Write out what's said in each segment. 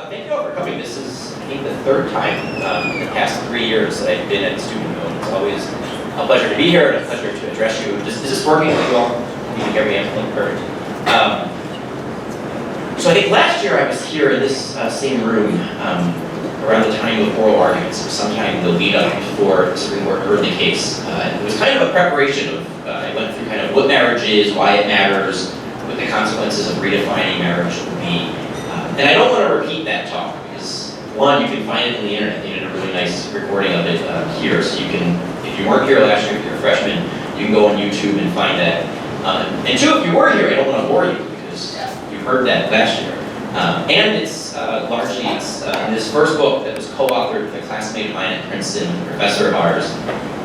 Thank you all for coming. This is, I think, the third time in the past 3 years that I've been at Steubenville. It's always a pleasure to be here and a pleasure to address you. Is this working with you all? You can hear me? I'm perfect. So I think last year I was here in this same room around the time of oral arguments. It was sometime the lead up before the Supreme Court heard the case. And it was kind of a preparation of, I went through kind of what marriage is, why it matters, what the consequences of redefining marriage would be. And I don't want to repeat that talk because, one, you can find it on the internet. They did a really nice recording of it here, so you can, if you weren't here last year, if you're a freshman, you can go on YouTube and find that. And two, if you were here, I don't want to bore you because you heard that last year. And it's largely in this first book that was co-authored with a classmate of mine at Princeton, a professor of ours,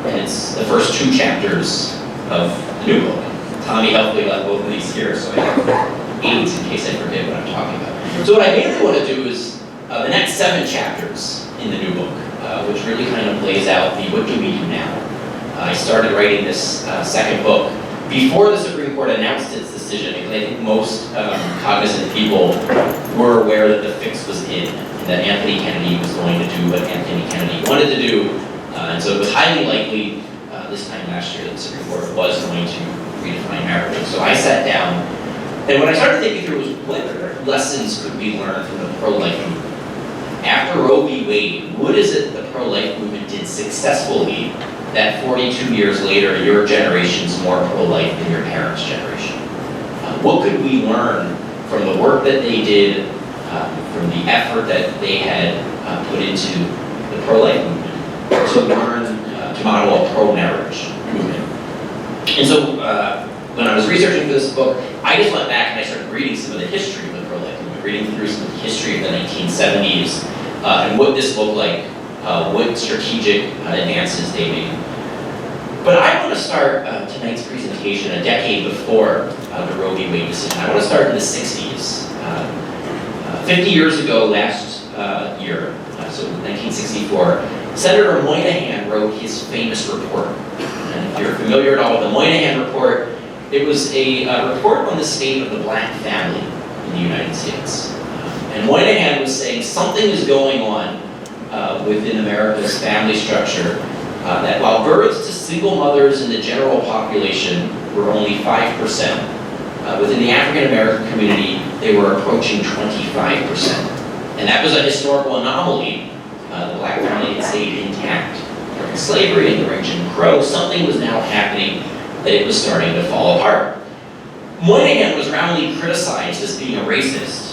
and it's the first 2 chapters of the new book. Tommy helpfully left both of these here, so I have aids in case I forget what I'm talking about. So what I mainly want to do is the next 7 chapters in the new book, which really kind of lays out the what do we do now. I started writing this second book before the Supreme Court announced its decision, because I think most cognizant people were aware that the fix was in, and that Anthony Kennedy was going to do what Anthony Kennedy wanted to do, and so it was highly likely this time last year that the Supreme Court was going to redefine marriage. So I sat down, and what I started thinking through was what lessons could we learn from the pro-life movement? After Roe v. Wade, what is it the pro-life movement did successfully that 42 years later, your generation's more pro-life than your parents' generation? What could we learn from the work that they did, from the effort that they had put into the pro-life movement to learn to model a pro-marriage movement? And so when I was researching for this book, I just went back and I started reading some of the history of the pro-life movement, reading through some of the history of the 1970s and what this looked like, what strategic advances they made. But I want to start tonight's presentation a decade before the Roe v. Wade decision. I want to start in the 60s. 50 years ago last year, so 1964, Senator Moynihan wrote his famous report. And if you're familiar at all with the Moynihan report, it was a report on the state of the black family in the United States. And Moynihan was saying something is going on within America's family structure, that while births to single mothers in the general population were only 5%, within the African American community, they were approaching 25%. And that was a historical anomaly. The black family had stayed intact during slavery and during Jim Crow. Something was now happening that it was starting to fall apart. Moynihan was roundly criticized as being a racist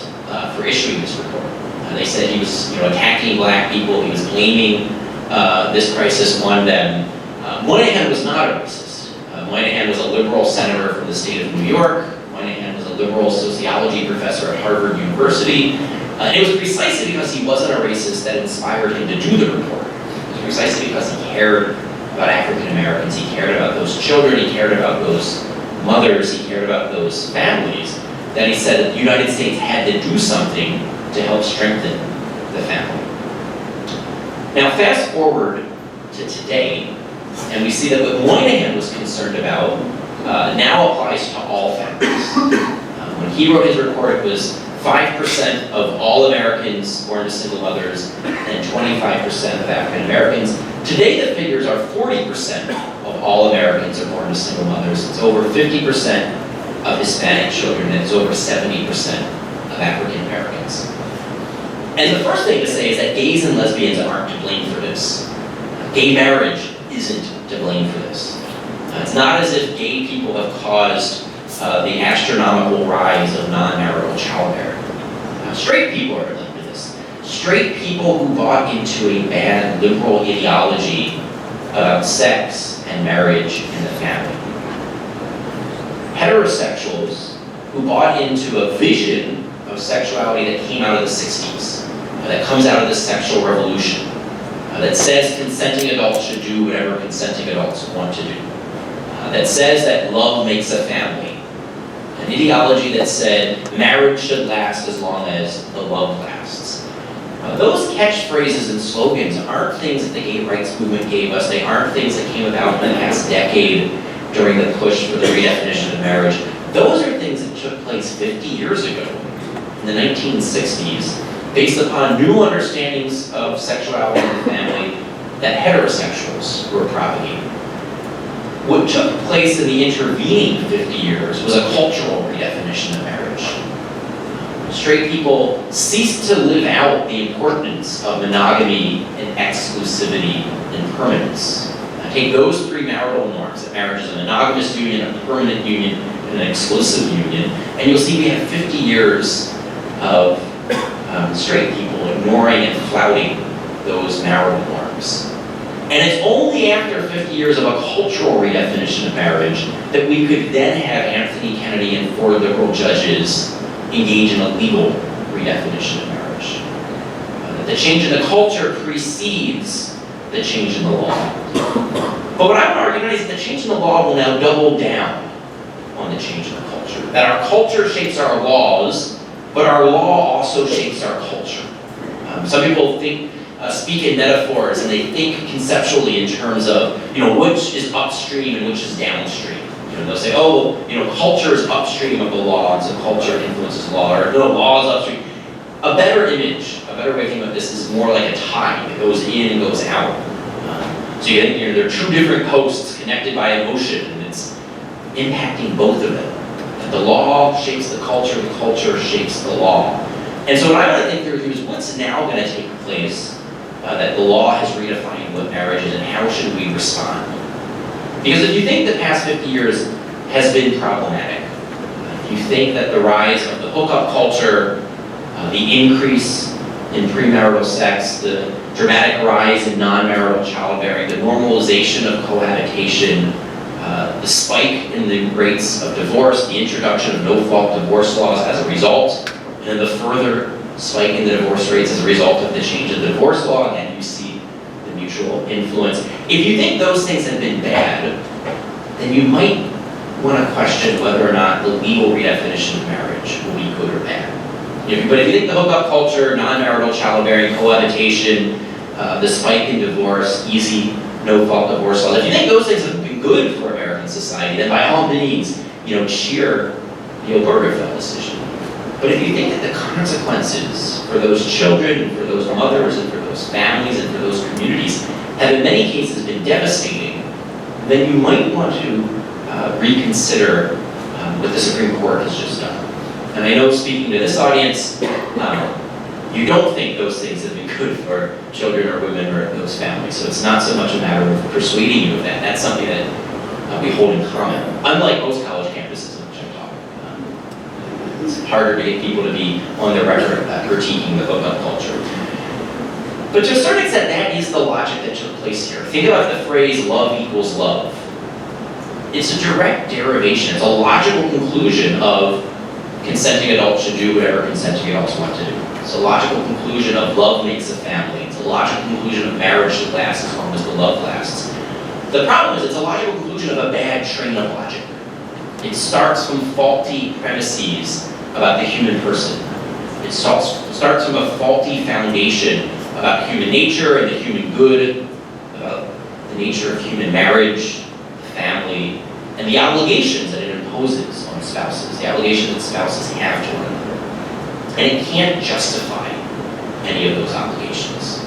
for issuing this report. They said he was attacking black people, he was blaming this crisis on them. Moynihan was not a racist. Moynihan was a liberal senator from the state of New York. Moynihan was a liberal sociology professor at Harvard University. And it was precisely because he wasn't a racist that inspired him to do the report. It was precisely because he cared about African Americans, he cared about those children, he cared about those mothers, he cared about those families, that he said that the United States had to do something to help strengthen the family. Now fast forward to today, and we see that what Moynihan was concerned about now applies to all families. When he wrote his report, it was 5% of all Americans born to single mothers and 25% of African Americans. Today the figures are 40% of all Americans are born to single mothers. It's over 50% of Hispanic children, and it's over 70% of African Americans. And the first thing to say is that gays and lesbians aren't to blame for this. Gay marriage isn't to blame for this. It's not as if gay people have caused the astronomical rise of non-marital childbearing. Straight people are to blame for this. Straight people who bought into a bad liberal ideology about sex and marriage and the family. Heterosexuals who bought into a vision of sexuality that came out of the 60s, that comes out of the sexual revolution, that says consenting adults should do whatever consenting adults want to do, that says that love makes a family, an ideology that said marriage should last as long as the love lasts. Those catchphrases and slogans aren't things that the gay rights movement gave us. They aren't things that came about in the past decade during the push for the redefinition of marriage. Those are things that took place 50 years ago, in the 1960s, based upon new understandings of sexuality and family that heterosexuals were propagating. What took place in the intervening 50 years was a cultural redefinition of marriage. Straight people ceased to live out the importance of monogamy and exclusivity and permanence. Take those three marital norms, that marriage is a monogamous union, a permanent union, and an exclusive union, and you'll see we have 50 years of straight people ignoring and flouting those marital norms. And it's only after 50 years of a cultural redefinition of marriage that we could then have Anthony Kennedy and four liberal judges engage in a legal redefinition of marriage. The change in the culture precedes the change in the law. But what I'm arguing is that the change in the law will now double down on the change in the culture. That our culture shapes our laws, but our law also shapes our culture. Some people speak in metaphors, and they think conceptually in terms of, which is upstream and which is downstream. They'll say, oh, well, culture is upstream of the law, and so culture influences law, or no, law is upstream. A better image, a better way to think about this is more like a tide that goes in and goes out. So you think there are two different coasts connected by an ocean, and it's impacting both of them. The law shapes the culture shapes the law. And so what I want to think through here is what's now going to take place that the law has redefined what marriage is, and how should we respond? Because if you think the past 50 years has been problematic, if you think that the rise of the hookup culture, the increase in premarital sex, the dramatic rise in non-marital childbearing, the normalization of cohabitation, the spike in the rates of divorce, the introduction of no-fault divorce laws as a result, and then the further spike in the divorce rates as a result of the change in the divorce law, and you see the mutual influence. If you think those things have been bad, then you might want to question whether or not the legal redefinition of marriage will be good or bad. But if you think the hookup culture, non-marital childbearing, cohabitation, the spike in divorce, easy, no-fault divorce laws, if you think those things have been good for American society, then by all means, cheer the Obergefell decision. But if you think that the consequences for those children, and for those mothers, and for those families, and for those communities have in many cases been devastating, then you might want to reconsider what the Supreme Court has just done. And I know, speaking to this audience, you don't think those things have been good for children or women or those families. So it's not so much a matter of persuading you of that. That's something that we hold in common. Unlike most college campuses in which I'm talking. It's harder to get people to be on their record critiquing the hookup culture. But to a certain extent, that is the logic that took place here. Think about the phrase love equals love. It's a direct derivation. It's a logical conclusion of consenting adults should do whatever consenting adults want to do. It's a logical conclusion of love makes a family. It's a logical conclusion of marriage should last as long as the love lasts. The problem is it's a logical conclusion of a bad train of logic. It starts from faulty premises about the human person. It starts from a faulty foundation about human nature and the human good, about the nature of human marriage, family, and the obligations that it imposes on spouses, the obligations that spouses have to one another. And it can't justify any of those obligations.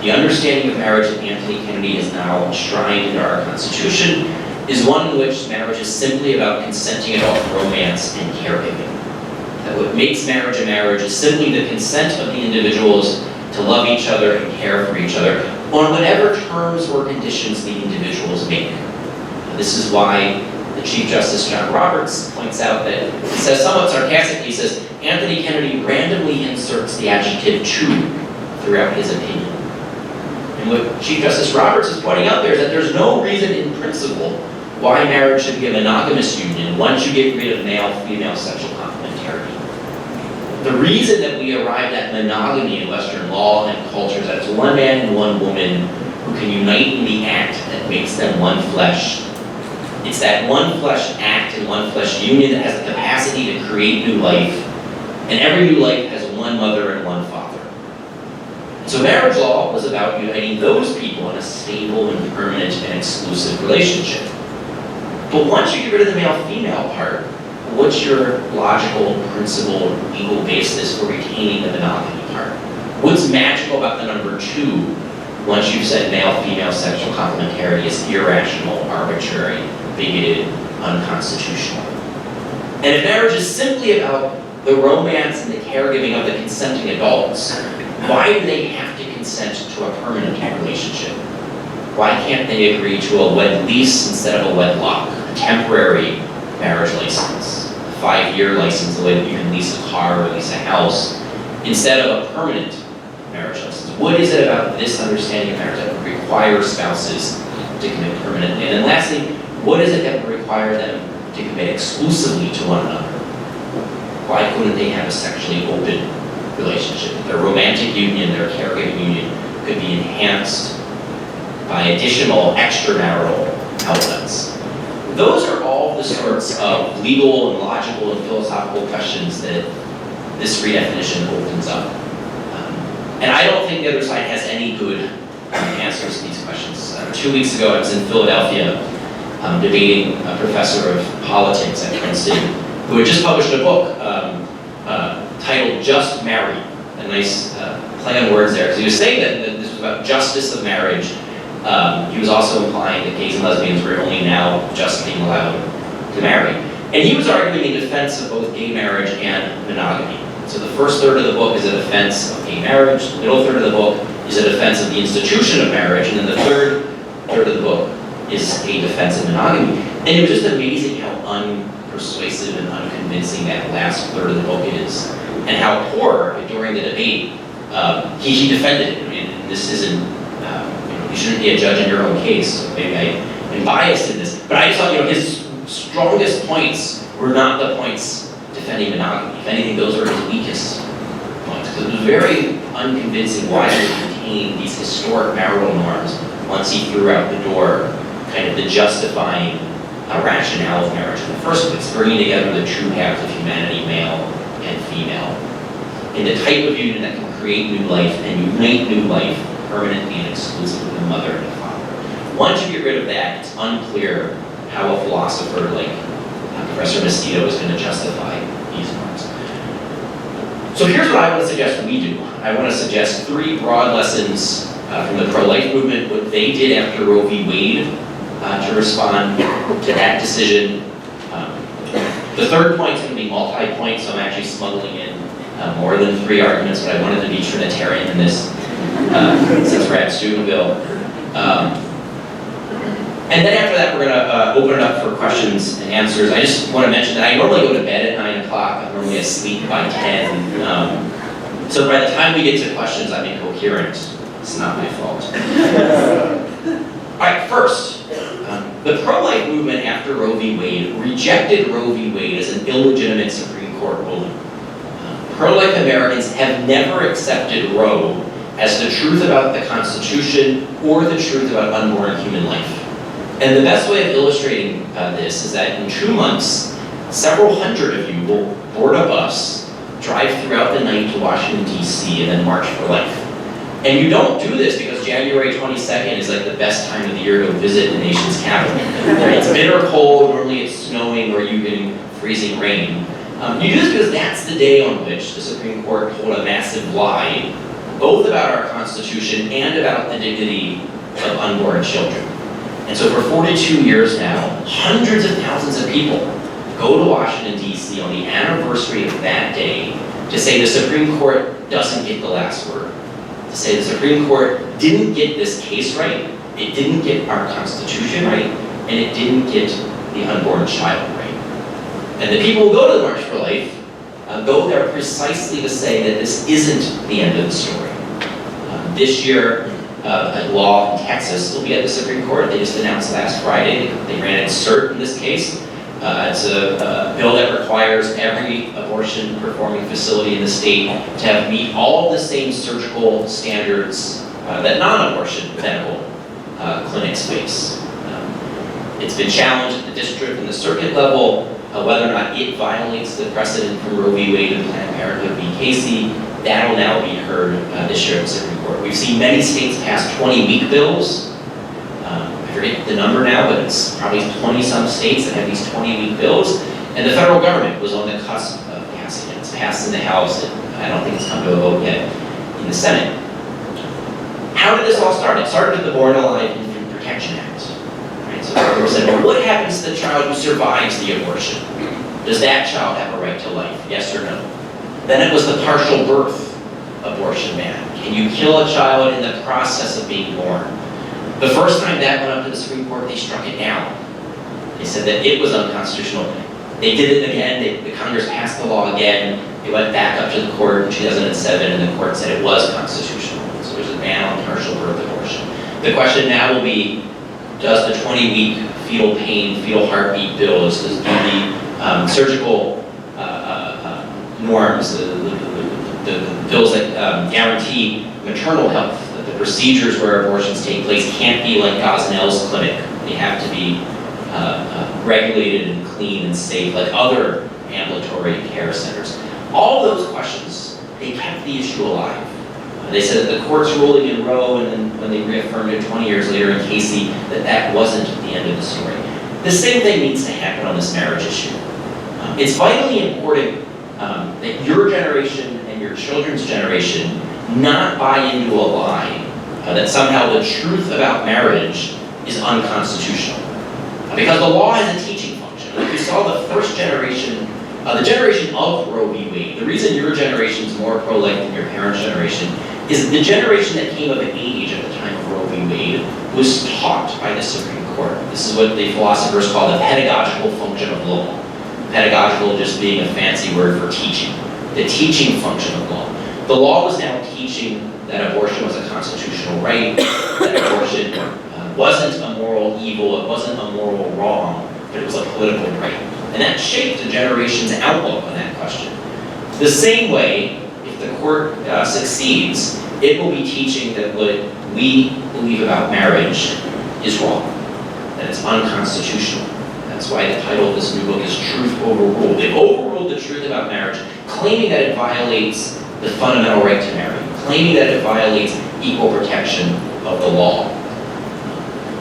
The understanding of marriage that Anthony Kennedy has now enshrined into our Constitution is one in which marriage is simply about consenting adult romance and caregiving. That what makes marriage a marriage is simply the consent of the individuals to love each other and care for each other on whatever terms or conditions the individuals make. This is why the Chief Justice John Roberts points out that, he says somewhat sarcastically, he says, Anthony Kennedy randomly inserts the adjective to throughout his opinion. And what Chief Justice Roberts is pointing out there is that there's no reason in principle why marriage should be a monogamous union once you get rid of male-female sexual complementarity. The reason that we arrived at monogamy in Western law and culture is that it's one man and one woman who can unite in the act that makes them one flesh. It's that one flesh act and one flesh union that has the capacity to create new life. And every new life has one mother and one father. And so marriage law was about uniting those people in a stable and permanent and exclusive relationship. But once you get rid of the male-female part, what's your logical, principled, legal basis for retaining the monogamy apart? What's magical about the number 2 once you've said male-female sexual complementarity is irrational, arbitrary, bigoted, unconstitutional? And if marriage is simply about the romance and the caregiving of the consenting adults, why do they have to consent to a permanent relationship? Why can't they agree to a wed lease instead of a wedlock, a temporary marriage license, a 5-year license, the way that you can lease a car or lease a house, instead of a permanent marriage license? What is it about this understanding of marriage that would require spouses to commit permanently? And then lastly, what is it that would require them to commit exclusively to one another? Why couldn't they have a sexually open relationship? Their romantic union, their caregiving union could be enhanced by additional extramarital outlets. Those are all the sorts of legal and logical and philosophical questions that this redefinition opens up. And I don't think the other side has any good answers to these questions. 2 weeks ago, I was in Philadelphia debating a professor of politics at Princeton who had just published a book titled Just Marry. A nice play on words there, because he was saying that this was about justice of marriage. He was also implying that gays and lesbians were only now just being allowed to marry. And he was arguing in defense of both gay marriage and monogamy. So the first third of the book is a defense of gay marriage, the middle third of the book is a defense of the institution of marriage, and then the third of the book is a defense of monogamy. And it was just amazing how unpersuasive and unconvincing that last third of the book is, and how poor, during the debate, he defended it. I mean, this isn't, you shouldn't be a judge in your own case, so maybe I am biased in this, but I just thought, his strongest points were not the points defending monogamy. If anything, those were his weakest points, because it was very unconvincing why he retained these historic marital norms once he threw out the door kind of the justifying rationale of marriage in the first place, bringing together the true halves of humanity, male and female, in the type of union that can create new life and unite new life permanently and exclusively with a mother and a father. Once you get rid of that, it's unclear how a philosopher like Professor Mosquito is going to justify these norms. So here's what I want to suggest we do. I want to suggest 3 broad lessons from the pro-life movement, what they did after Roe v. Wade to respond to that decision. The third point is going to be multi-point, so I'm actually smuggling in more than 3 arguments, but I wanted to be Trinitarian in this since we're at Steubenville. And then after that, we're going to open it up for questions and answers. I just want to mention that I normally go to bed at 9 o'clock. I'm normally asleep by 10. So by the time we get to questions, I'm incoherent. It's not my fault. All right, first, the pro-life movement after Roe v. Wade rejected Roe v. Wade as an illegitimate Supreme Court ruling. Pro-life Americans have never accepted Roe as the truth about the Constitution or the truth about unborn human life. And the best way of illustrating this is that in 2 months, several hundred of you will board a bus, drive throughout the night to Washington, D.C., and then march for life. And you don't do this because January 22nd is like the best time of the year to visit the nation's capital. It's bitter cold, normally it's snowing or even freezing rain. You do this because that's the day on which the Supreme Court told a massive lie, both about our Constitution and about the dignity of unborn children. And so for 42 years now, hundreds of thousands of people go to Washington, D.C. on the anniversary of that day to say the Supreme Court doesn't get the last word. To say the Supreme Court didn't get this case right, it didn't get our Constitution right, and it didn't get the unborn child right. And the people who go to the March for Life go there precisely to say that this isn't the end of the story. This year, a law in Texas will be at the Supreme Court. They just announced last Friday. They ran cert in this case. It's a bill that requires every abortion performing facility in the state to meet all the same surgical standards that non-abortion medical clinics face. It's been challenged at the district and the circuit level, whether or not it violates the precedent from Roe v. Wade and Planned Parenthood v. Casey. That'll now be heard this year at the Supreme Court. We've seen many states pass 20-week bills. I forget the number now, but it's probably 20-some states that have these 20-week bills. And the federal government was on the cusp of passing it. It's passed in the House, and I don't think it's come to a vote yet in the Senate. How did this all start? It started with the Born Alive Infant Protection Act. Right? So Congress said, well, what happens to the child who survives the abortion? Does that child have a right to life? Yes or no? Then it was the partial birth abortion ban. Can you kill a child in the process of being born? The first time that went up to the Supreme Court, they struck it down. They said that it was unconstitutional. They did it again. The Congress passed the law again. It went back up to the court in 2007, and the court said it was constitutional. So there's a ban on partial birth abortion. The question now will be, does the 20-week fetal pain, fetal heartbeat bill, does the surgical norms, the bills that guarantee maternal health, that the procedures where abortions take place can't be like Gosnell's clinic. They have to be regulated and clean and safe like other ambulatory care centers. All those questions, they kept the issue alive. They said that the court's ruling in Roe, and then when they reaffirmed it 20 years later in Casey, that wasn't the end of the story. The same thing needs to happen on this marriage issue. It's vitally important that your generation and your children's generation not buy into a lie that somehow the truth about marriage is unconstitutional. Because the law has a teaching function. Like you saw the first generation, the generation of Roe v. Wade, the reason your generation is more pro-life than your parents' generation is the generation that came of age at the time of Roe v. Wade was taught by the Supreme Court. This is what the philosophers call the pedagogical function of law. Pedagogical just being a fancy word for teaching. The teaching function of law. The law was now teaching that abortion was a constitutional right, that abortion wasn't a moral evil, it wasn't a moral wrong, but it was a political right. And that shaped a generation's outlook on that question. The same way, if the court succeeds, it will be teaching that what we believe about marriage is wrong, that it's unconstitutional. That's why the title of this new book is Truth Overruled. They overruled the truth about marriage, claiming that it violates the fundamental right to marry, claiming that it violates equal protection of the law.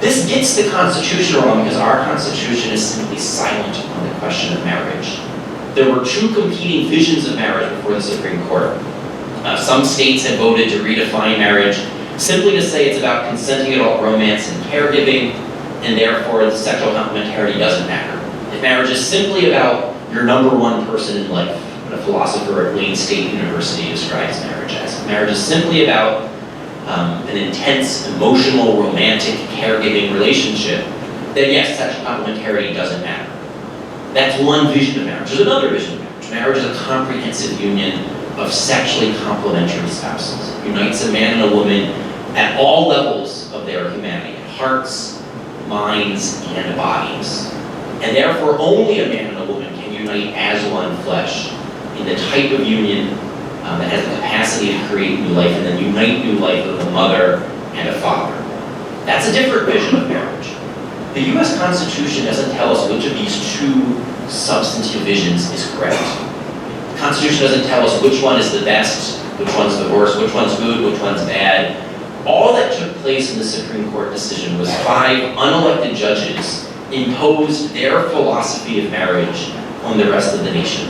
This gets the Constitution wrong because our Constitution is simply silent on the question of marriage. There were two competing visions of marriage before the Supreme Court. Some states have voted to redefine marriage simply to say it's about consenting adult romance and caregiving, and therefore the sexual complementarity doesn't matter. If marriage is simply about your number one person in life, what a philosopher at Wayne State University describes marriage as. Marriage is simply about an intense, emotional, romantic, caregiving relationship, then yes, sexual complementarity doesn't matter. That's one vision of marriage. There's another vision of marriage. Marriage is a comprehensive union of sexually complementary spouses. It unites a man and a woman at all levels of their humanity, hearts, minds, and bodies. And therefore, only a man and a woman can unite as one flesh in the type of union that has the capacity to create new life and then unite new life with a mother and a father. That's a different vision of marriage. The U.S. Constitution doesn't tell us which of these two substantive visions is correct. The Constitution doesn't tell us which one is the best, which one's the worst, which one's good, which one's bad. All that took place in the Supreme Court decision was 5 unelected judges imposed their philosophy of marriage on the rest of the nation,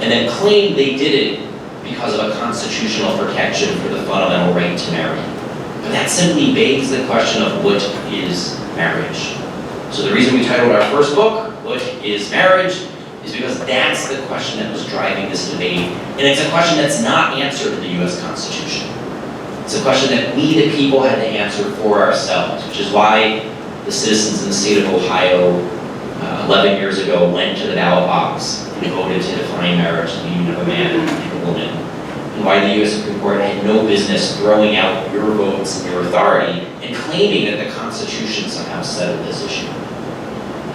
and then claimed they did it because of a constitutional protection for the fundamental right to marry. But that simply begs the question of what is marriage? So the reason we titled our first book, What is Marriage?, is because that's the question that was driving this debate, and it's a question that's not answered in the U.S. Constitution. It's a question that we, the people, had to answer for ourselves, which is why the citizens in the state of Ohio 11 years ago went to the ballot box and voted to define marriage as the union of a man and a woman, and why the U.S. Supreme Court had no business throwing out your votes and your authority and claiming that the Constitution somehow settled this issue.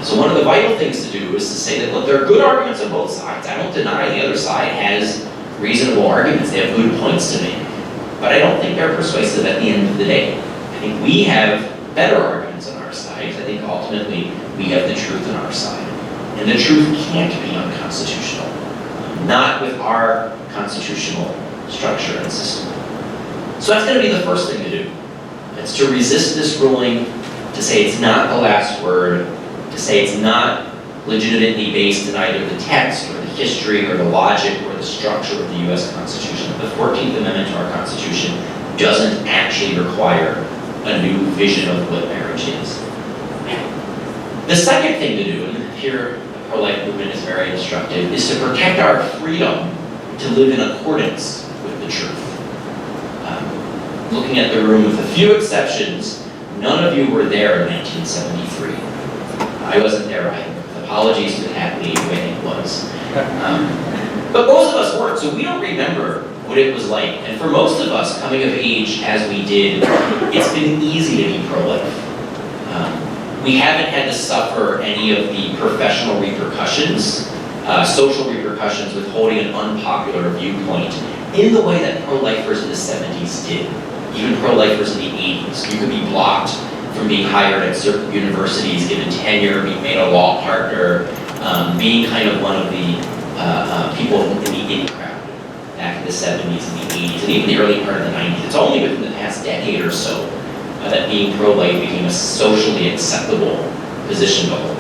So one of the vital things to do is to say that, look, there are good arguments on both sides. I don't deny the other side has reasonable arguments. They have good points to make. But I don't think they're persuasive at the end of the day. I think we have better arguments on our side. I think ultimately we have the truth on our side. And the truth can't be unconstitutional. Not with our constitutional structure and system. So that's going to be the first thing to do. It's to resist this ruling, to say it's not the last word, to say it's not legitimately based in either the text or the history or the logic or the structure of the U.S. Constitution. The 14th Amendment to our Constitution doesn't actually require a new vision of what marriage is. The second thing to do, and here the pro-life movement is very instructive, is to protect our freedom to live in accordance with the truth. Looking at the room, with a few exceptions, none of you were there in 1973. I wasn't there either. Apologies to Kathleen when it was. But most of us weren't, so we don't remember what it was like. And for most of us, coming of age as we did, it's been easy to be pro-life. We haven't had to suffer any of the professional repercussions, social repercussions with holding an unpopular viewpoint in the way that pro-lifers in the 70s did. Even pro-lifers in the 80s. You could be blocked from being hired at certain universities, given tenure, being made a law partner, being kind of one of the people in the in crowd back in the 70s and the 80s, and even the early part of the 90s. It's only within the past decade or so that being pro-life became a socially acceptable position to hold.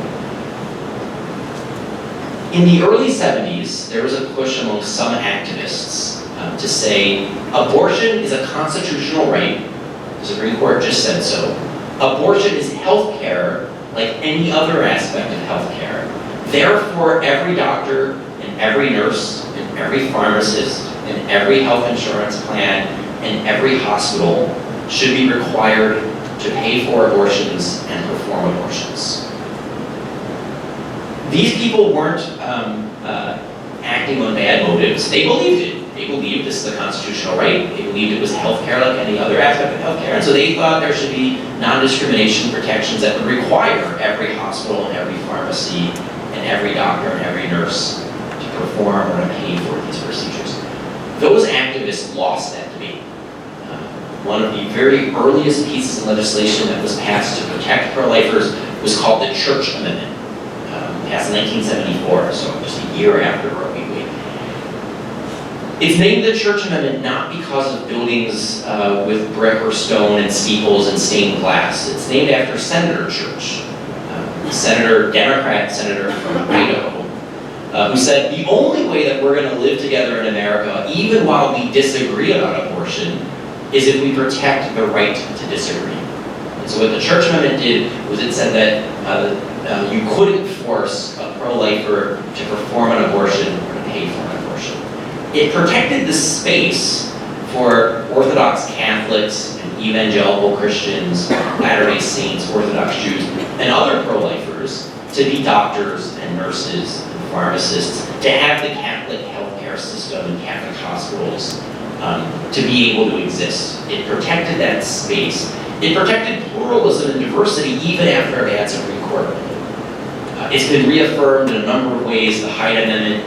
In the early 70s, there was a push among some activists to say abortion is a constitutional right. The Supreme Court just said so. Abortion is health care like any other aspect of health care. Therefore, every doctor and every nurse and every pharmacist and every health insurance plan and every hospital should be required to pay for abortions and perform abortions. These people weren't acting on bad motives. They believed it. They believed this is a constitutional right. They believed it was healthcare like any other aspect of healthcare. And so they thought there should be non-discrimination protections that would require every hospital and every pharmacy and every doctor and every nurse to perform or to pay for these procedures. Those activists lost that debate. One of the very earliest pieces of legislation that was passed to protect pro-lifers was called the Church Amendment, passed in 1974, so just a year after Roe v. Wade. It's named the Church Amendment not because of buildings with brick or stone and steeples and stained glass. It's named after Senator Church, Democrat senator from Idaho, who said the only way that we're going to live together in America, even while we disagree about abortion, is if we protect the right to disagree. And so what the Church Amendment did was it said that you couldn't force a pro-lifer to perform an abortion or to pay for an abortion. It protected the space for Orthodox Catholics and evangelical Christians, Latter-day Saints, Orthodox Jews, and other pro-lifers to be doctors and nurses and pharmacists, to have the Catholic healthcare system and Catholic hospitals to be able to exist. It protected that space. It protected pluralism and diversity even after a bad Supreme Court. It's been reaffirmed in a number of ways. The Hyde Amendment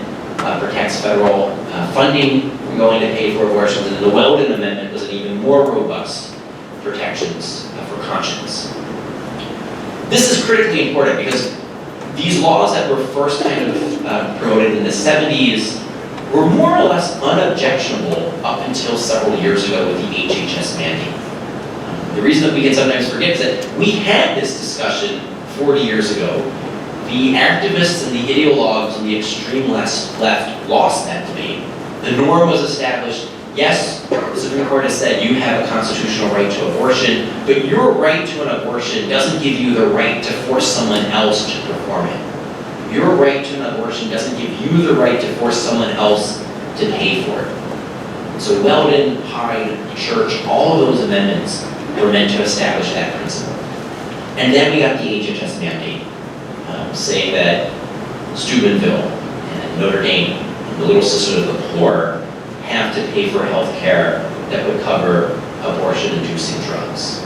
protects federal funding for going to pay for abortions, and the Weldon Amendment was an even more robust protections for conscience. This is critically important because these laws that were first kind of promoted in the 70s were more or less unobjectionable up until several years ago with the HHS mandate. The reason that we can sometimes forget is that we had this discussion 40 years ago. The activists and the ideologues and the extreme left lost that debate. The norm was established. Yes, the Supreme Court has said you have a constitutional right to abortion, but your right to an abortion doesn't give you the right to force someone else to perform it. Your right to an abortion doesn't give you the right to force someone else to pay for it. So Weldon, Hyde, Church, all of those amendments were meant to establish that principle. And then we got the HHS mandate, saying that Steubenville and Notre Dame, and the Little Sisters of the Poor, have to pay for health care that would cover abortion-inducing drugs.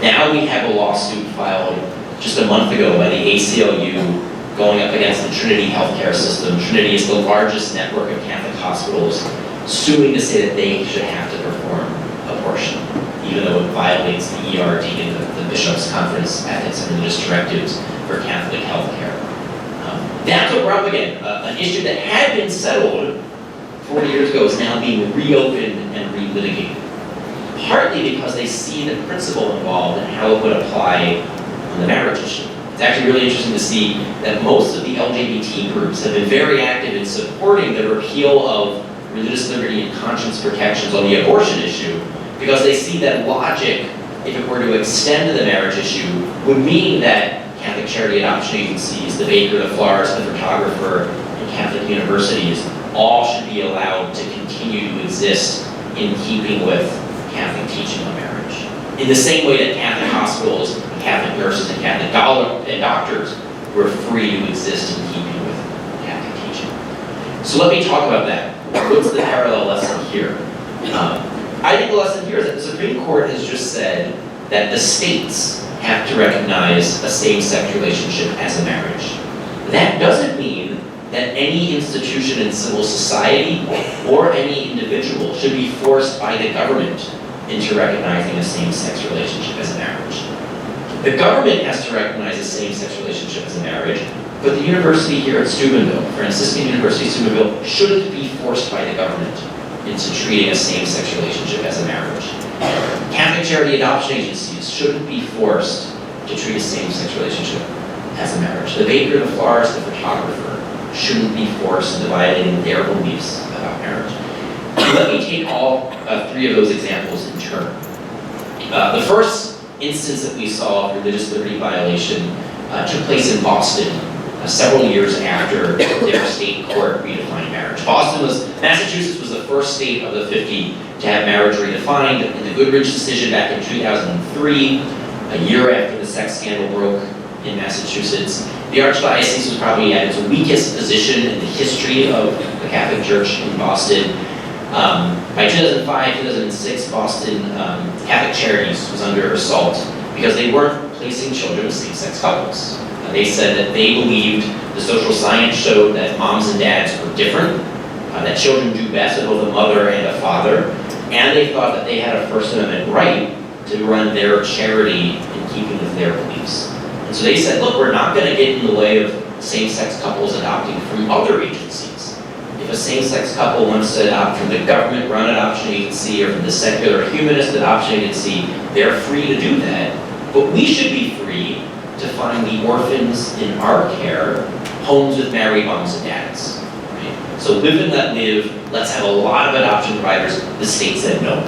Now we have a lawsuit filed just a month ago by the ACLU going up against the Trinity healthcare system. Trinity is the largest network of Catholic hospitals, suing to say that they should have to perform abortion, even though it violates the ERD and the Bishops' Conference ethics and religious directives for Catholic healthcare. That's what we're up against. An issue that had been settled 40 years ago is now being reopened and relitigated, partly because they see the principle involved and how it would apply on the marriage issue. It's actually really interesting to see that most of the LGBT groups have been very active in supporting the repeal of religious liberty and conscience protections on the abortion issue, because they see that logic, if it were to extend to the marriage issue, would mean that Catholic charity adoption agencies, the baker, the florist, the photographer, and Catholic universities all should be allowed to continue to exist in keeping with Catholic teaching on marriage. In the same way that Catholic hospitals, Catholic nurses, and Catholic doctors were free to exist in keeping with Catholic teaching. So let me talk about that. What's the parallel lesson here? I think the lesson here is that the Supreme Court has just said that the states have to recognize a same-sex relationship as a marriage. That doesn't mean that any institution in civil society or any individual should be forced by the government into recognizing a same-sex relationship as a marriage. The government has to recognize a same-sex relationship as a marriage, but the university here at Steubenville, Franciscan University of Steubenville, shouldn't be forced by the government into treating a same-sex relationship as a marriage. Catholic charity adoption agencies shouldn't be forced to treat a same-sex relationship as a marriage. The baker, the florist, the photographer shouldn't be forced into violating their beliefs about marriage. Let me take all three of those examples in turn. The first instance that we saw of religious liberty violation took place in Boston several years after their state court redefined marriage. Massachusetts was the first state of the 50 to have marriage redefined. In the Goodridge decision back in 2003, a year after the sex scandal broke in Massachusetts, the Archdiocese was probably at its weakest position in the history of the Catholic Church in Boston. By 2005, 2006, Boston Catholic Charities was under assault because they weren't placing children with same-sex couples. They said that they believed the social science showed that moms and dads were different, that children do best with both a mother and a father, and they thought that they had a First Amendment right to run their charity in keeping with their beliefs. And so they said, look, we're not going to get in the way of same-sex couples adopting from other agencies. If a same-sex couple wants to adopt from the government-run adoption agency or from the secular humanist adoption agency, they're free to do that. But we should be free to find the orphans in our care homes with married moms and dads. Right? So live and let live, let's have a lot of adoption providers. The state said no.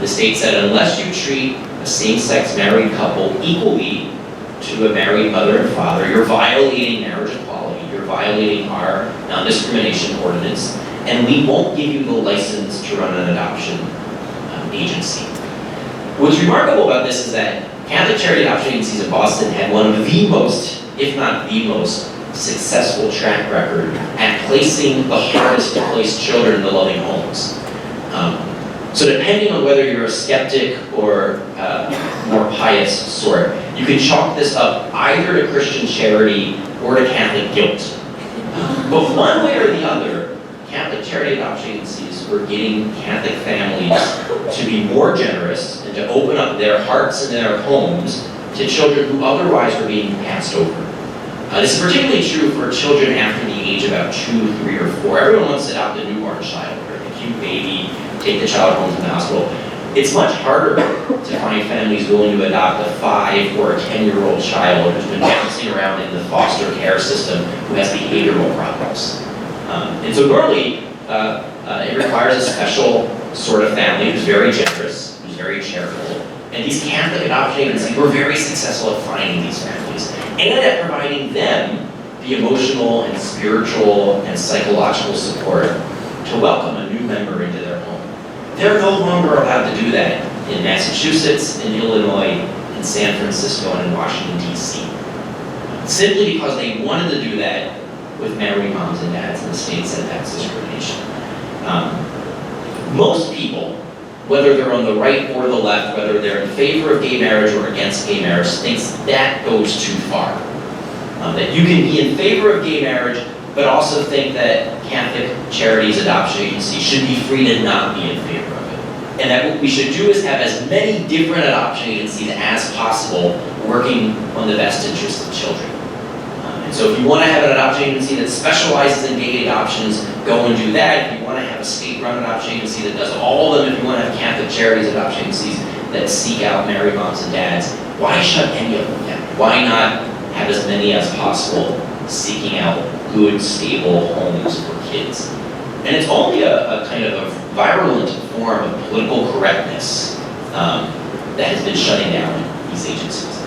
The state said unless you treat a same-sex married couple equally to a married mother and father, you're violating marriage equality, you're violating our non-discrimination ordinance, and we won't give you the license to run an adoption agency. What's remarkable about this is that Catholic charity adoption agencies in Boston had one of the most, if not the most, successful track record at placing the hardest to place children in the loving homes. So depending on whether you're a skeptic or more pious sort, you can chalk this up either to Christian charity or to Catholic guilt. But one way or the other, Catholic charity adoption agencies were getting Catholic families to be more generous and to open up their hearts and their homes to children who otherwise were being passed over. This is particularly true for children after the age of about 2, 3, or 4. Everyone wants to adopt a newborn child or a cute baby, take the child home from the hospital. It's much harder to find families willing to adopt a 5 or a 10-year-old child who's been bouncing around in the foster care system who has behavioral problems. And so normally, it requires a special sort of family who's very generous, who's very charitable. And these Catholic adoption agencies were very successful at finding these families and at providing them the emotional and spiritual and psychological support to welcome a new member into their home. They're no longer allowed to do that in Massachusetts, in Illinois, in San Francisco, and in Washington, D.C. Simply because they wanted to do that with married moms and dads, and the state said that's discrimination. Most people, whether they're on the right or the left, whether they're in favor of gay marriage or against gay marriage, thinks that goes too far. That you can be in favor of gay marriage, but also think that Catholic charities adoption agencies should be free to not be in favor of it. And that what we should do is have as many different adoption agencies as possible working on the best interests of children. And so if you want to have an adoption agency that specializes in gay adoptions, go and do that. If you want to have a state-run adoption agency that does all of them, if you want to have Catholic charities adoption agencies that seek out married moms and dads, why shut any of them down? Why not have as many as possible, seeking out good, stable homes for kids. And it's only a kind of a virulent form of political correctness that has been shutting down these agencies.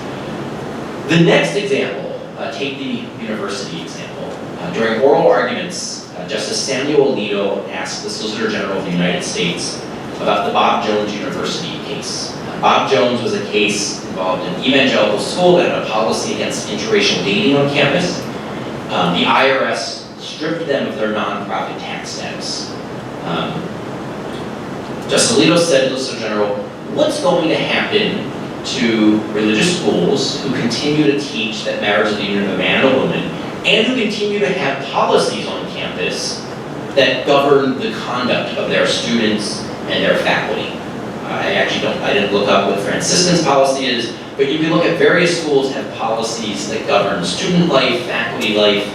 The next example, take the university example. During oral arguments, Justice Samuel Alito asked the Solicitor General of the United States about the Bob Jones University case. Bob Jones was a case involved in an evangelical school that had a policy against interracial dating on campus. The IRS stripped them of their nonprofit tax status. Justice Alito said to the Solicitor General, what's going to happen to religious schools who continue to teach that marriage is the union of a man and a woman, and who continue to have policies on campus that govern the conduct of their students and their faculty? I didn't look up what Franciscan's policy is, but you can look at various schools have policies that govern student life, faculty life,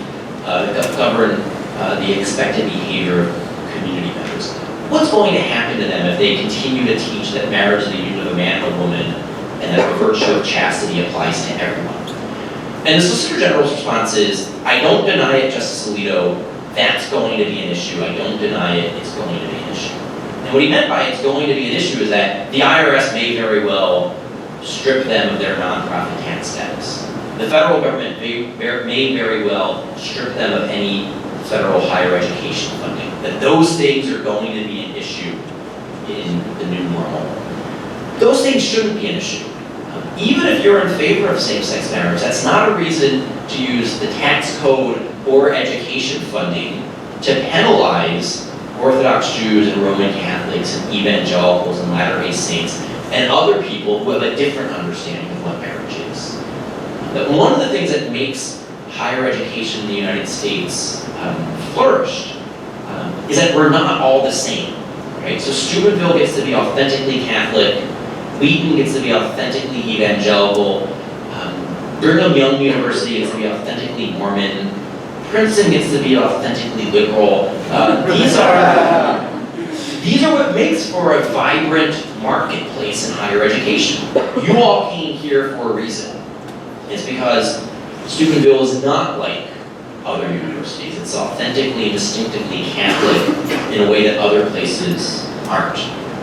that govern the expected behavior of community members. What's going to happen to them if they continue to teach that marriage is the union of a man and a woman, and that the virtue of chastity applies to everyone? And the Solicitor General's response is, I don't deny it, Justice Alito, that's going to be an issue. I don't deny it, it's going to be an issue. And what he meant by it's going to be an issue is that the IRS may very well strip them of their nonprofit tax status. The federal government may very well strip them of any federal higher education funding. That those things are going to be an issue in the new normal. Those things shouldn't be an issue. Even if you're in favor of same-sex marriage, that's not a reason to use the tax code or education funding to penalize Orthodox Jews and Roman Catholics and evangelicals and Latter-day Saints and other people who have a different understanding of what marriage is. That one of the things that makes higher education in the United States flourish is that we're not all the same, right? So Steubenville gets to be authentically Catholic, Wheaton gets to be authentically evangelical, Brigham Young University gets to be authentically Mormon, Princeton gets to be authentically liberal. These are what makes for a vibrant marketplace in higher education. You all came here for a reason. It's because Steubenville is not like other universities. It's authentically and distinctively Catholic in a way that other places aren't.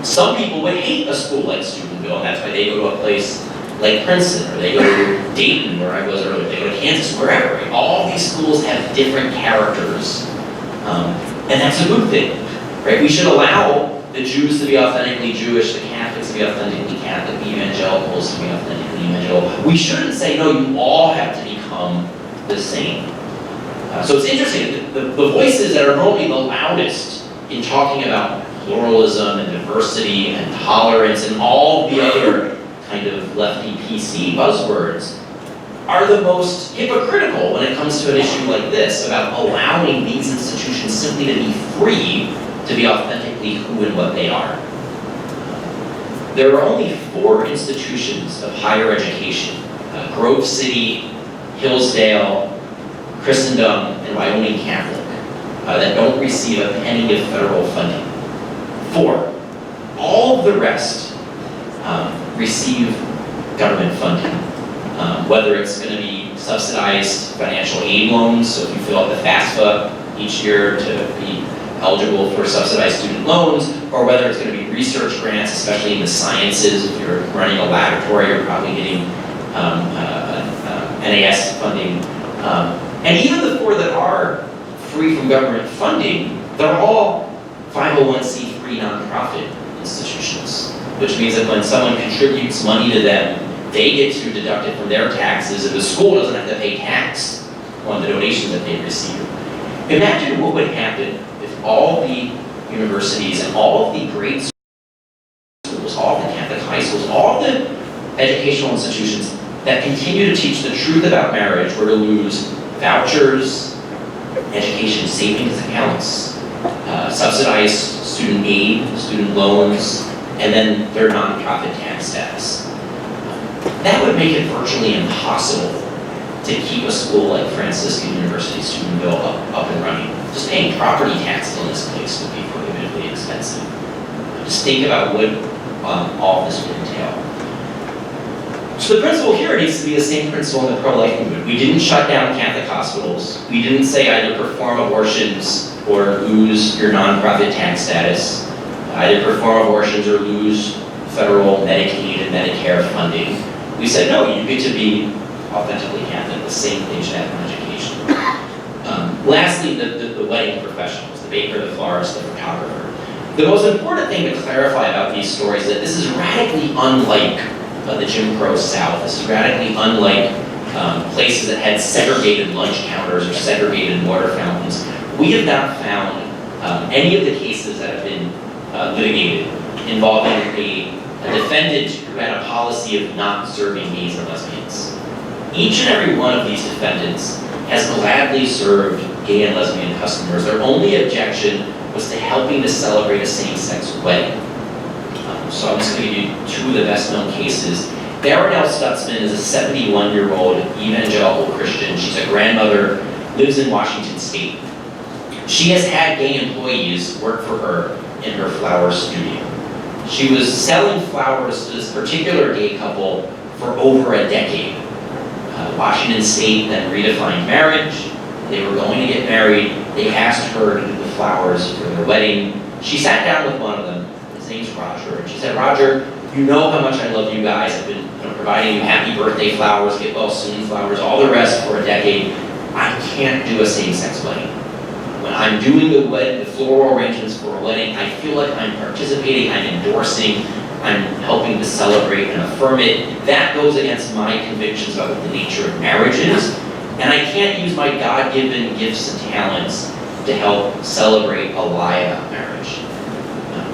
Some people would hate a school like Steubenville, and that's why they go to a place like Princeton, or they go to Dayton, where I was earlier, they go to Kansas, wherever. Right? All these schools have different characters, and that's a good thing. Right? We should allow the Jews to be authentically Jewish, the Catholics to be authentically Catholic, the evangelicals to be authentically evangelical. We shouldn't say, no, you all have to become the same. So it's interesting, the voices that are normally the loudest in talking about pluralism and diversity and tolerance and all the other kind of lefty PC buzzwords are the most hypocritical when it comes to an issue like this, about allowing these institutions simply to be free to be authentically who and what they are. There are only 4 institutions of higher education, Grove City, Hillsdale, Christendom, and Wyoming Catholic, that don't receive a penny of federal funding. 4. All of the rest receive government funding, whether it's going to be subsidized financial aid loans, so if you fill out the FAFSA each year to be eligible for subsidized student loans, or whether it's going to be research grants, especially in the sciences. If you're running a laboratory, you're probably getting NAS funding. And even the 4 that are free from government funding, they're all 501c3 nonprofit institutions, which means that when someone contributes money to them, they get to deduct it from their taxes, and the school doesn't have to pay tax on the donations that they receive. Imagine what would happen if all the universities and all of the great schools, all of the Catholic high schools, all of the educational institutions that continue to teach the truth about marriage were to lose vouchers, education savings accounts, subsidized student aid, student loans, and then their nonprofit tax status. That would make it virtually impossible to keep a school like Franciscan University of Steubenville up and running. Just paying property taxes on this place would be prohibitively expensive. Just think about what all this would entail. So the principle here needs to be the same principle in the pro-life movement. We didn't shut down Catholic hospitals. We didn't say either perform abortions or lose your nonprofit tax status, either perform abortions or lose federal Medicaid and Medicare funding. We said, no, you get to be authentically Catholic, the same thing should happen in education. Lastly, the wedding professionals, the baker, the florist, the photographer. The most important thing to clarify about these stories is that this is radically unlike the Jim Crow South. This is radically unlike places that had segregated lunch counters or segregated water fountains. We have not found any of the cases that have been litigated involving a defendant who had a policy of not serving gays and lesbians. Each and every one of these defendants has gladly served gay and lesbian customers. Their only objection was to helping to celebrate a same-sex wedding. So I'm just going to give you two of the best-known cases. Darnell Stutzman is a 71-year-old evangelical Christian. She's a grandmother, lives in Washington State. She has had gay employees work for her in her flower studio. She was selling flowers to this particular gay couple for over a decade. Washington State then redefined marriage. They were going to get married. They asked her to do the flowers for their wedding. She sat down with one of them. His name's Roger. And she said, Roger, you know how much I love you guys. I've been providing you happy birthday flowers, get well soon flowers, all the rest for a decade. I can't do a same-sex wedding. When I'm doing the floral arrangements for a wedding, I feel like I'm participating, I'm endorsing, I'm helping to celebrate and affirm it. That goes against my convictions about what the nature of marriage is. And I can't use my God-given gifts and talents to help celebrate a lie about marriage.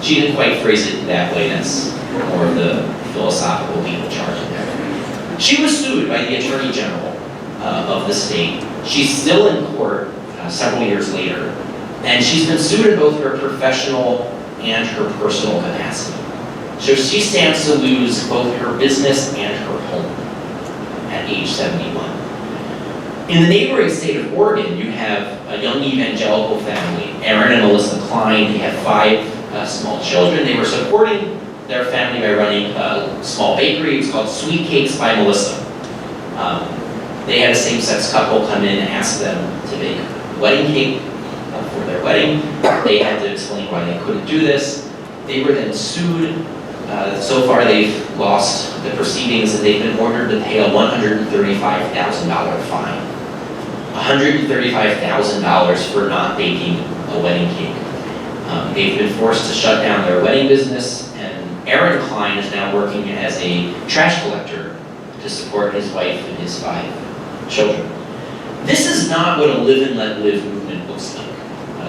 She didn't quite phrase it that way. That's more of the philosophical legal charge in there. She was sued by the Attorney General of the state. She's still in court several years later, and she's been sued in both her professional and her personal capacity. So she stands to lose both her business and her home at age 71. In the neighboring state of Oregon, you have a young evangelical family, Aaron and Melissa Klein. They have 5 small children. They were supporting their family by running a small bakery. It's called Sweet Cakes by Melissa. They had a same-sex couple come in and ask them to make a wedding cake for their wedding. They had to explain why they couldn't do this. They were then sued. So far they've lost the proceedings and they've been ordered to pay a $135,000 fine. $135,000 for not baking a wedding cake. They've been forced to shut down their wedding business, and Aaron Klein is now working as a trash collector to support his wife and his 5 children. This is not what a live and let live movement looks like.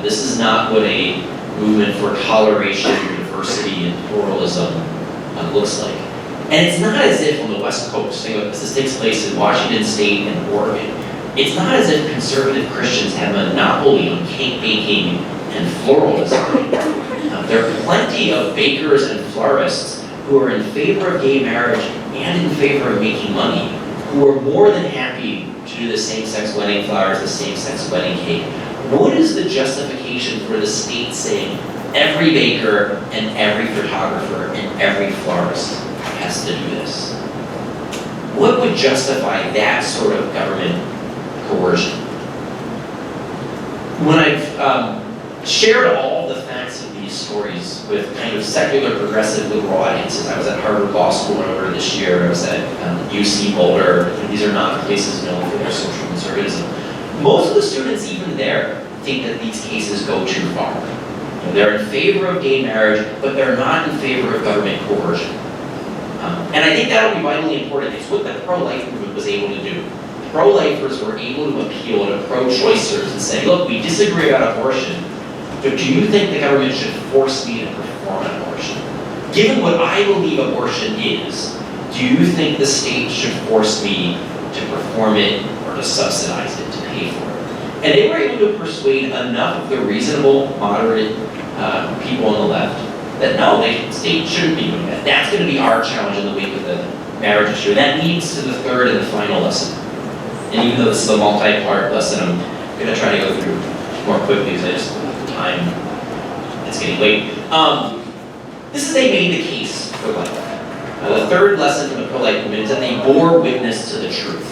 This is not what a movement for toleration, diversity, and pluralism looks like. And it's not as if on the West Coast, think about this, this takes place in Washington State and Oregon. It's not as if conservative Christians have a monopoly on cake baking and floral design. There are plenty of bakers and florists who are in favor of gay marriage and in favor of making money, who are more than happy to do the same-sex wedding flowers, the same-sex wedding cake. What is the justification for the state saying every baker and every photographer and every florist has to do this? What would justify that sort of government coercion? When I've shared all the facts of these stories with kind of secular, progressive, liberal audiences, I was at Harvard Law School earlier this year, I was at UC Boulder. These are not places known for their social conservatism. Most of the students even there think that these cases go too far. They're in favor of gay marriage, but they're not in favor of government coercion. And I think that'll be vitally important. It's what the pro-life movement was able to do. Pro-lifers were able to appeal to pro-choicers and say, look, we disagree about abortion, but do you think the government should force me to perform an abortion? Given what I believe abortion is, do you think the state should force me to perform it or to subsidize it, to pay for it? And they were able to persuade enough of the reasonable, moderate people on the left that no, the state shouldn't be doing that. That's going to be our challenge in the wake of the marriage issue. And that leads to the third and the final lesson. And even though this is a multi-part lesson, I'm going to try to go through more quickly because I just have time. It's getting late. This is they made the case for life. The third lesson from the pro-life movement is that they bore witness to the truth.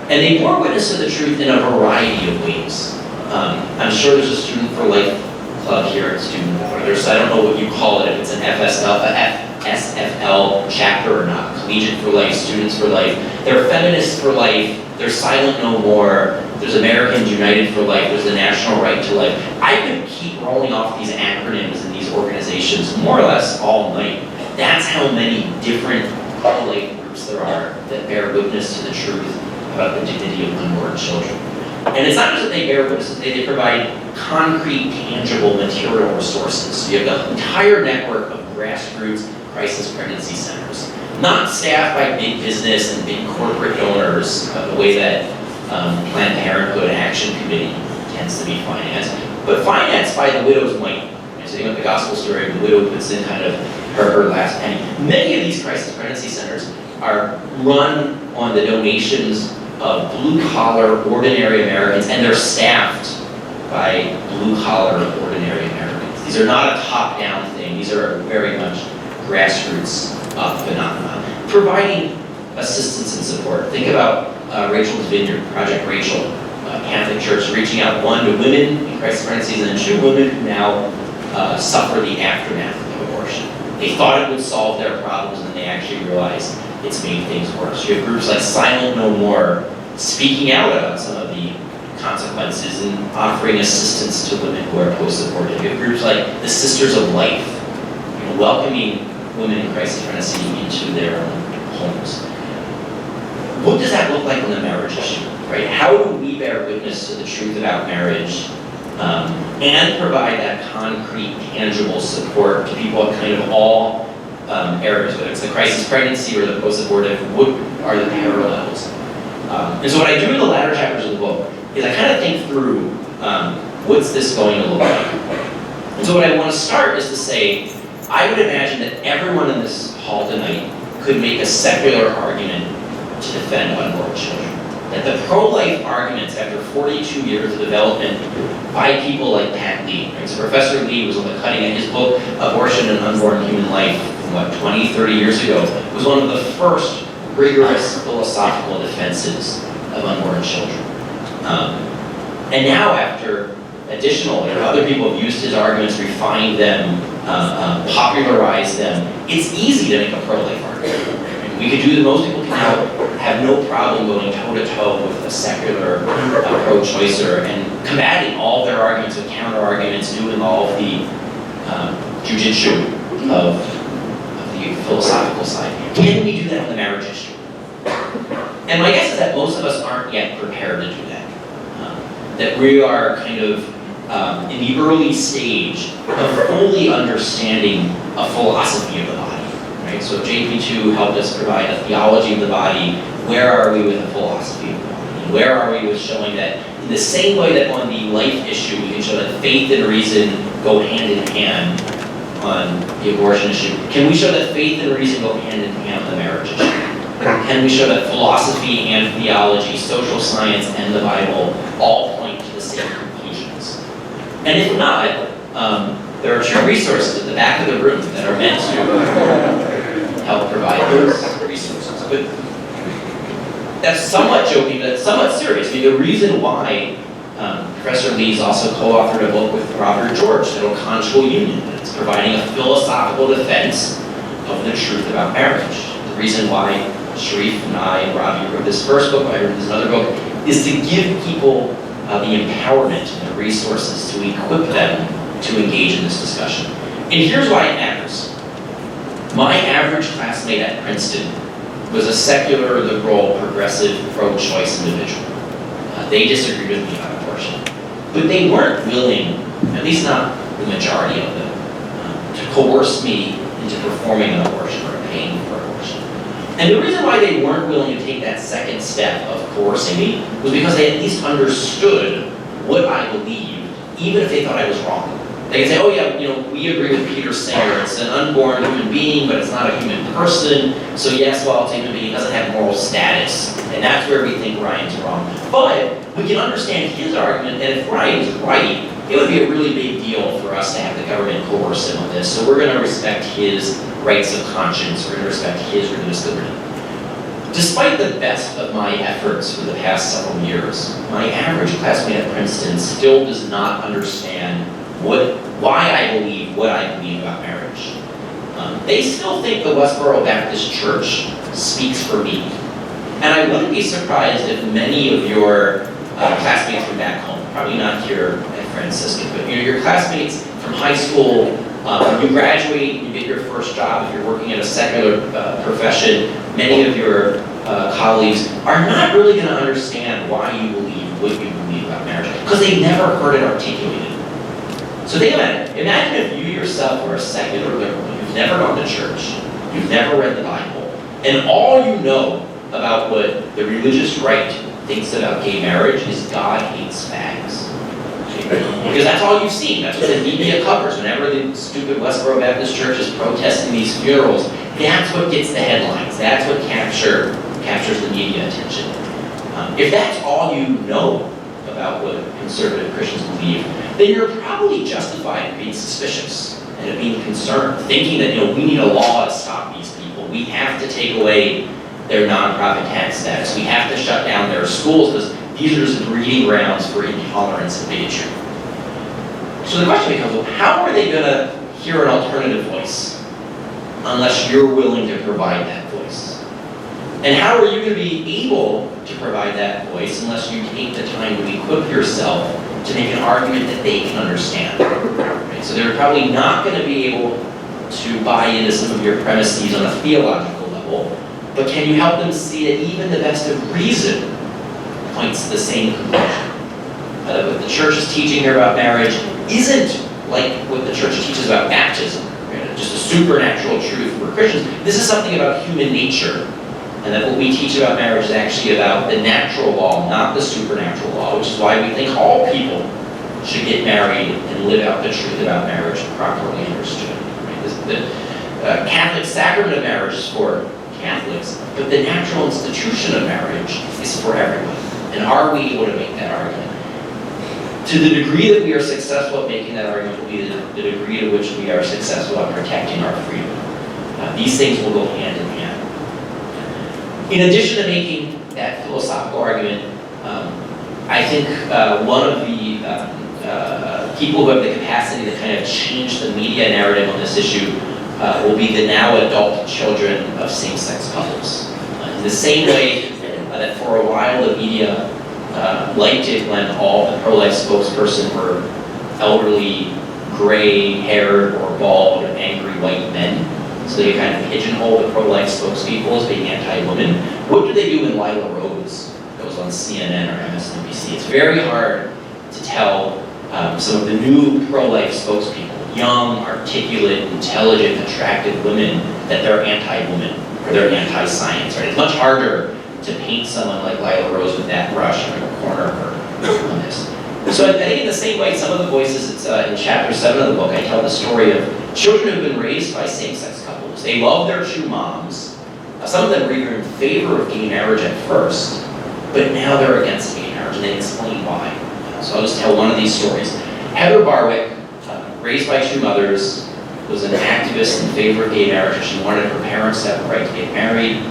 And they bore witness to the truth in a variety of ways. I'm sure there's a Student for Life club here at Steubenville. So I don't know what you call it, if it's an SFL chapter or not. Collegiate for Life, Students for Life. There are Feminists for Life. There's Silent No More. There's Americans United for Life. There's the National Right to Life. I could keep rolling off these acronyms and these organizations more or less all night. That's how many different pro-life groups there are that bear witness to the truth about the dignity of unborn children. And it's not just that they bear witness, they provide concrete, tangible, material resources. So you have the entire network of grassroots crisis pregnancy centers, not staffed by big business and big corporate donors the way that Planned Parenthood Action Committee tends to be financed, but financed by the widow's mite. So you have the gospel story of the widow who puts in kind of her last penny. Many of these crisis pregnancy centers are run on the donations of blue-collar, ordinary Americans, and they're staffed by blue-collar, ordinary Americans. These are not a top-down thing. These are very much grassroots phenomenon, providing assistance and support. Think about Rachel's Vineyard, Project Rachel, Catholic Church reaching out, one, to women in crisis pregnancies, and then two, women who now suffer the aftermath of abortion. They thought it would solve their problems, and they actually realized it's made things worse. You have groups like Silent No More speaking out about some of the consequences and offering assistance to women who are post-abortive. You have groups like the Sisters of Life, welcoming women in crisis pregnancy into their own homes. What does that look like on the marriage issue, right? How do we bear witness to the truth about marriage and provide that concrete, tangible support to people at kind of all areas, whether it's the crisis pregnancy or the post-abortive? What are the parallels? And so what I do in the latter chapters of the book is I kind of think through what's this going to look like. And so what I want to start is to say, I would imagine that everyone in this hall tonight could make a secular argument to defend unborn children. That the pro-life arguments, after 42 years of development by people like Pat Lee, right? So Professor Lee was on the cutting edge. His book, Abortion and Unborn Human Life, from 20, 30 years ago, was one of the first rigorous philosophical defenses of unborn children. And now, after additional, other people have used his arguments, refined them, popularized them, it's easy to make a pro-life argument. We could do that. Most people can now have no problem going toe-to-toe with a secular pro-choicer and combating all their arguments with counter-arguments, doing all of the jujitsu of the philosophical side. Can we do that on the marriage issue? And my guess is that most of us aren't yet prepared to do that. That we are kind of in the early stage of fully understanding a philosophy of the body. Right? So JP2 helped us provide a theology of the body. Where are we with a philosophy of the body? Where are we with showing that in the same way that on the life issue we can show that faith and reason go hand in hand on the abortion issue, can we show that faith and reason go hand in hand on the marriage issue? Can we show that philosophy and theology, social science and the Bible all point to the same conclusions? And if not, there are two resources at the back of the room that are meant to help provide those resources. But that's somewhat joking, but it's somewhat serious. I mean, the reason why Professor Lee's also co-authored a book with Robert George titled Conjugal Union. It's providing a philosophical defense of the truth about marriage. The reason why Sharif and I and Robbie wrote this first book, I wrote this other book, is to give people the empowerment and the resources to equip them to engage in this discussion. And here's why it matters. My average classmate at Princeton was a secular, liberal, progressive, pro-choice individual. They disagreed with me about abortion. But they weren't willing, at least not the majority of them, to coerce me into performing an abortion or paying for abortion. And the reason why they weren't willing to take that second step of coercing me was because they at least understood what I believed, even if they thought I was wrong. They can say, oh yeah, we agree with Peter Singer. It's an unborn human being, but it's not a human person. So yes, well, it's a human being, it doesn't have moral status. And that's where we think Ryan's wrong. But we can understand his argument, and if Ryan's right, it would be a really big deal for us to have the government coerce him on this. So we're going to respect his rights of conscience. We're going to respect his religious liberty. Despite the best of my efforts for the past several years, my average classmate at Princeton still does not understand why I believe what I believe about marriage. They still think the Westboro Baptist Church speaks for me. And I wouldn't be surprised if many of your classmates from back home, probably not here at Franciscan, but your classmates from high school, when you graduate, you get your first job, if you're working in a secular profession, many of your colleagues are not really going to understand why you believe what you believe about marriage, because they never heard it articulated. So think about it. Imagine if you yourself were a secular liberal, you've never gone to church, you've never read the Bible, and all you know about what the religious right thinks about gay marriage is God hates fags. Because that's all you've seen. That's what the media covers. Whenever the stupid Westboro Baptist Church is protesting these funerals, that's what gets the headlines. That's what captures the media attention. If that's all you know about what conservative Christians believe, then you're probably justified in being suspicious and of being concerned, thinking that we need a law to stop these people. We have to take away their nonprofit tax status. We have to shut down their schools because these are just breeding grounds for intolerance and bigotry. So the question becomes, well, how are they going to hear an alternative voice unless you're willing to provide that voice? And how are you going to be able to provide that voice unless you take the time to equip yourself to make an argument that they can understand? Right? So they're probably not going to be able to buy into some of your premises on a theological level, but can you help them see that even the best of reason points to the same conclusion? What the church is teaching here about marriage isn't like what the church teaches about baptism, right? Just a supernatural truth for Christians. This is something about human nature, and that what we teach about marriage is actually about the natural law, not the supernatural law, which is why we think all people should get married and live out the truth about marriage properly understood. Right? The Catholic sacrament of marriage is for Catholics, but the natural institution of marriage is for everyone. And are we able to make that argument? To the degree that we are successful at making that argument will be the degree to which we are successful at protecting our freedom. These things will go hand in hand. In addition to making that philosophical argument, I think one of the people who have the capacity to kind of change the media narrative on this issue will be the now adult children of same-sex couples. In the same way that for a while the media liked it when all the pro-life spokesperson were elderly, gray-haired, or bald, or angry white men. So they kind of pigeonhole the pro-life spokespeople as being anti-women. What did they do when Lila Rose, that was on CNN or MSNBC? It's very hard to tell some of the new pro-life spokespeople, young, articulate, intelligent, attractive women, that they're anti-woman or they're anti-science. Right? It's much harder to paint someone like Lila Rose with that brush in a corner of her on this. So I think in the same way, some of the voices, it's in chapter 7 of the book, I tell the story of children who've been raised by same-sex couples. They love their true moms. Some of them were even in favor of gay marriage at first, but now they're against gay marriage, and they explain why. So I'll just tell one of these stories. Heather Barwick, raised by two mothers, was an activist in favor of gay marriage, and she wanted her parents to have the right to get married.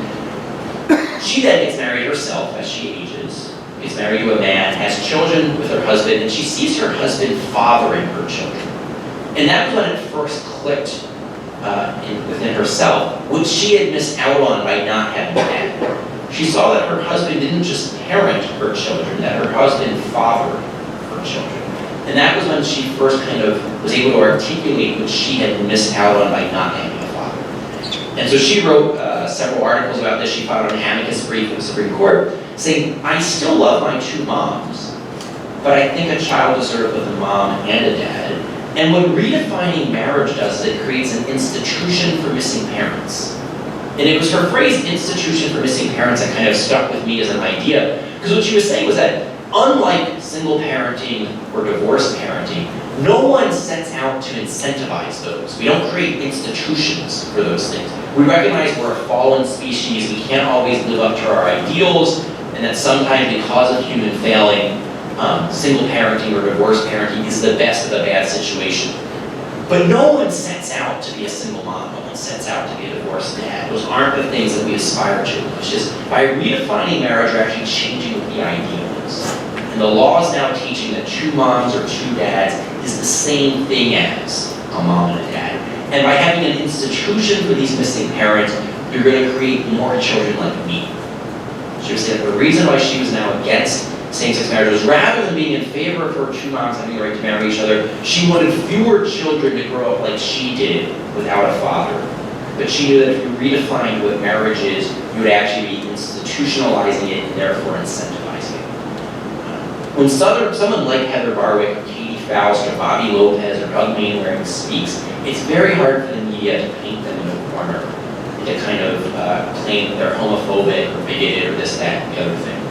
She then gets married herself as she ages, gets married to a man, has children with her husband, and she sees her husband fathering her children. And that was when it first clicked within herself what she had missed out on by not having a dad. She saw that her husband didn't just parent her children, that her husband fathered her children. And that was when she first kind of was able to articulate what she had missed out on by not having a father. And so she wrote several articles about this. She filed an amicus brief with the Supreme Court saying, I still love my two moms, but I think a child deserves both a mom and a dad. And what redefining marriage does is it creates an institution for missing parents. And it was her phrase, institution for missing parents, that kind of stuck with me as an idea. Because what she was saying was that unlike single parenting or divorced parenting, no one sets out to incentivize those. We don't create institutions for those things. We recognize we're a fallen species, we can't always live up to our ideals, and that sometimes because of human failing, single parenting or divorced parenting is the best of the bad situation. But no one sets out to be a single mom. No one sets out to be a divorced dad. Those aren't the things that we aspire to. It's just by redefining marriage, we're actually changing what the ideal is. And the law is now teaching that 2 moms or 2 dads is the same thing as a mom and a dad. And by having an institution for these missing parents, you're going to create more children like me. She was saying that the reason why she was now against same-sex marriage was rather than being in favor of her 2 moms having the right to marry each other, she wanted fewer children to grow up like she did without a father. But she knew that if you redefined what marriage is, you would actually be institutionalizing it and therefore incentivizing it. When someone like Heather Barwick, or Katie Faust, or Bobby Lopez, or Doug Mainwaring speaks, it's very hard for the media to paint them in a corner, to kind of claim that they're homophobic or bigoted or this, that, and the other thing.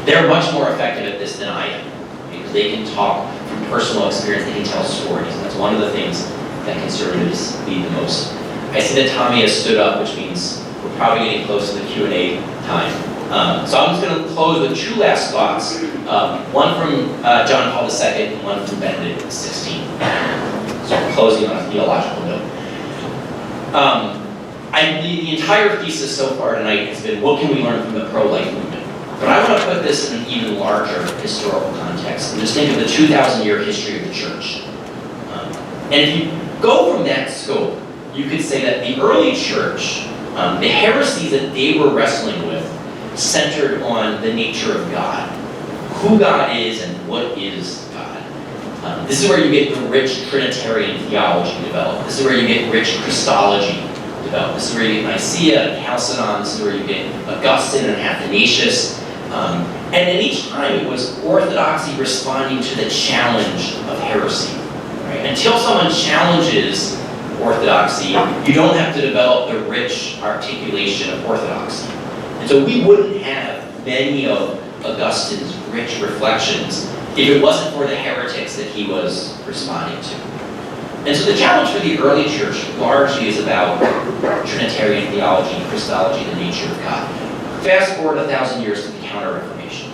They're much more effective at this than I am, because they can talk from personal experience, they can tell stories, and that's one of the things that conservatives need the most. I see that Tommy has stood up, which means we're probably getting close to the Q&A time. So I'm just going to close with 2 last thoughts, one from John Paul II and one from Benedict XVI. So I'm closing on a theological note. The entire thesis so far tonight has been, what can we learn from the pro-life movement? But I want to put this in an even larger historical context and just think of the 2,000-year history of the church. And if you go from that scope, you could say that the early church, the heresies that they were wrestling with, centered on the nature of God, who God is and what is God. This is where you get the rich Trinitarian theology developed. This is where you get rich Christology developed. This is where you get Nicaea and Chalcedon. This is where you get Augustine and Athanasius. And in each time it was orthodoxy responding to the challenge of heresy. Right? Until someone challenges orthodoxy, you don't have to develop the rich articulation of orthodoxy. And so we wouldn't have many of Augustine's rich reflections if it wasn't for the heretics that he was responding to. And so the challenge for the early church largely is about Trinitarian theology, Christology, the nature of God. Fast forward 1,000 years to the Counter-Reformation.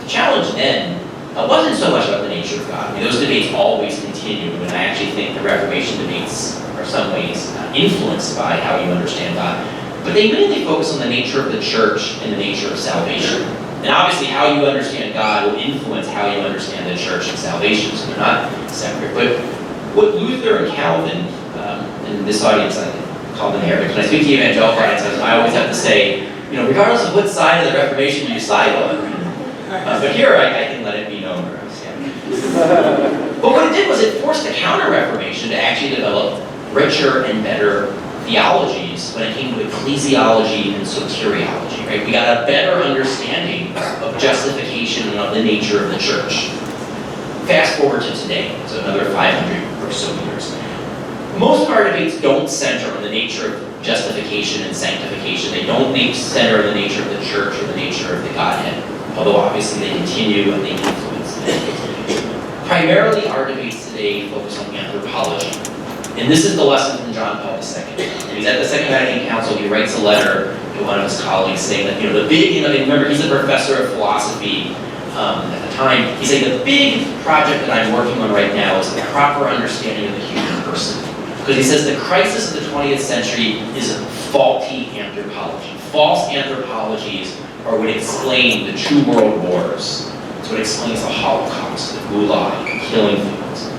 The challenge then wasn't so much about the nature of God. I mean, those debates always continue, and I actually think the Reformation debates are in some ways influenced by how you understand God. But they mainly focus on the nature of the church and the nature of salvation. And obviously how you understand God will influence how you understand the church and salvation, so they're not separate. But what Luther and Calvin, and this audience, I call them heretics, when I speak to evangelical audiences, I always have to say, regardless of what side of the Reformation you side on, but here I can let it be known. But what it did was it forced the Counter-Reformation to actually develop richer and better theologies when it came to ecclesiology and soteriology, right? We got a better understanding of justification and of the nature of the church. Fast forward to today, so another 500 or so years. Most of our debates don't center on the nature of justification and sanctification. They don't center on the nature of the church or the nature of the Godhead, although obviously they continue and they influence it. Primarily, our debates today focus on anthropology. And this is the lesson from John Paul II. He's at the Second Vatican Council. He writes a letter to one of his colleagues saying that, the big, remember, he's a professor of philosophy at the time. He's saying the big project that I'm working on right now is the proper understanding of the human person. Because he says the crisis of the 20th century is faulty anthropology. False anthropologies are what explain the 2 world wars. It's what explains the Holocaust, the Gulag, the killing fields.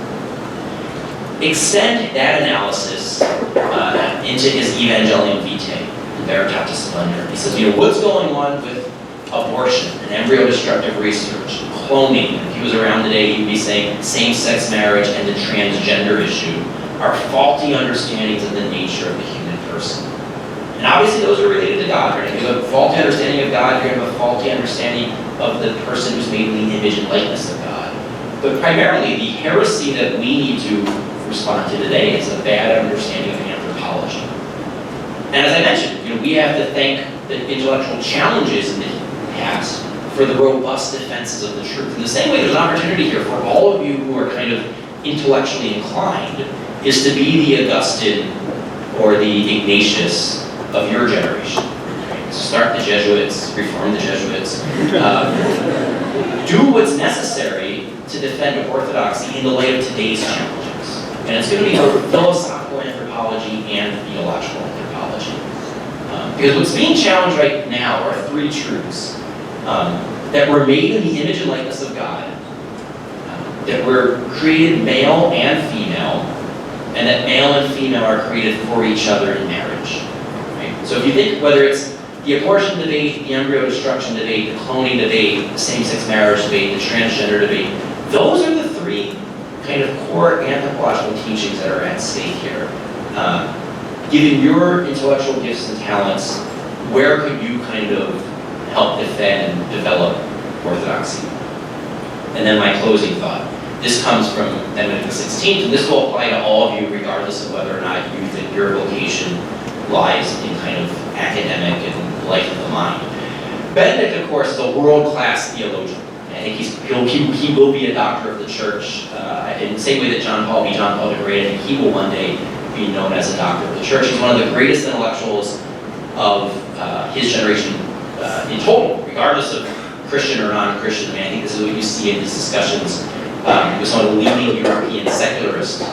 Extend that analysis into his Evangelium Vitae, Veritatis Splendor. He says, what's going on with abortion and embryo-destructive research, cloning? If he was around today, he'd be saying same-sex marriage and the transgender issue are faulty understandings of the nature of the human person. And obviously those are related to God, right? If you have a faulty understanding of God, you're going to have a faulty understanding of the person who's made in the image and likeness of God. But primarily, the heresy that we need to respond to today is a bad understanding of anthropology. And as I mentioned, we have to thank the intellectual challenges in the past for the robust defenses of the truth. In the same way, there's an opportunity here for all of you who are kind of intellectually inclined is to be the Augustine or the Ignatius of your generation. Right? Start the Jesuits, reform the Jesuits. do what's necessary to defend orthodoxy in the light of today's challenges. And it's going to be both philosophical anthropology and theological anthropology. Because what's being challenged right now are three truths. That we're made in the image and likeness of God, that we're created male and female, and that male and female are created for each other in marriage. Right? So if you think whether it's the abortion debate, the embryo destruction debate, the cloning debate, the same-sex marriage debate, the transgender debate, those are the three kind of core anthropological teachings that are at stake here. Given your intellectual gifts and talents, where could you kind of help defend and develop orthodoxy? And then my closing thought. This comes from Benedict XVI, and this will apply to all of you regardless of whether or not you think your vocation lies in kind of academic and life of the mind. Benedict, of course, is a world-class theologian. I think he will be a doctor of the church in the same way that John Paul the Great. I think he will one day be known as a doctor of the church. He's one of the greatest intellectuals of his generation in total, regardless of Christian or non-Christian. I mean, I think this is what you see in these discussions with some of the leading European secularist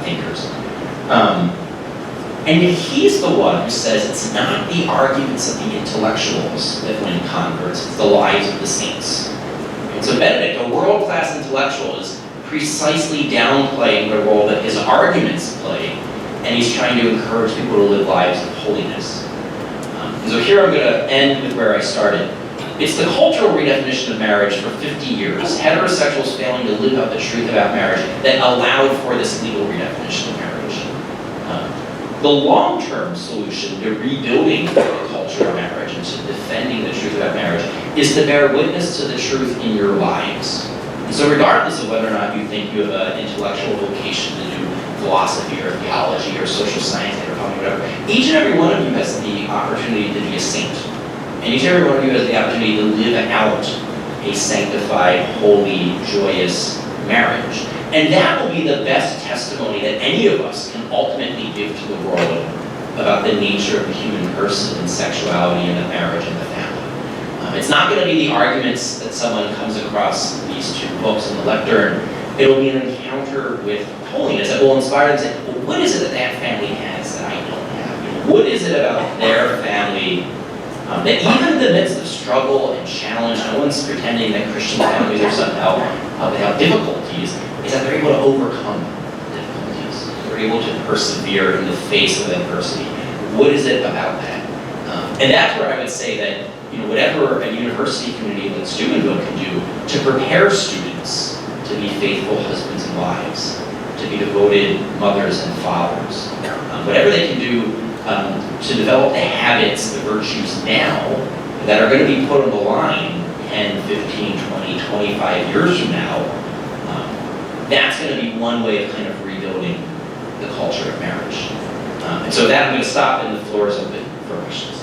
thinkers. And yet he's the one who says it's not the arguments of the intellectuals that win converts, it's the lives of the saints. And so Benedict, a world-class intellectual, is precisely downplaying the role that his arguments play, and he's trying to encourage people to live lives of holiness. So here I'm going to end with where I started. It's the cultural redefinition of marriage for 50 years, heterosexuals failing to live out the truth about marriage, that allowed for this legal redefinition of marriage. The long-term solution to rebuilding the culture of marriage and to defending the truth about marriage is to bear witness to the truth in your lives. And so regardless of whether or not you think you have an intellectual vocation to do philosophy or theology or social science, anthropology, whatever, each and every one of you has the opportunity to be a saint. And each and every one of you has the opportunity to live out a sanctified, holy, joyous marriage. And that will be the best testimony that any of us can ultimately give to the world about the nature of the human person and sexuality and the marriage and the family. It's not going to be the arguments that someone comes across these two books in the lectern. It'll be an encounter with holiness that will inspire them to say, well, what is it that that family has that I don't have? What is it about their family that even in the midst of struggle and challenge, no one's pretending that Christian families are somehow without difficulties, is that they're able to overcome difficulties. They're able to persevere in the face of adversity. What is it about that? And that's where I would say that whatever a university community like Steubenville can do to prepare students to be faithful husbands and wives, to be devoted mothers and fathers, whatever they can do to develop the habits, the virtues now that are going to be put on the line 10, 15, 20, 25 years from now, that's going to be one way of kind of rebuilding the culture of marriage. And so with that, I'm going to stop and the floor is open for questions.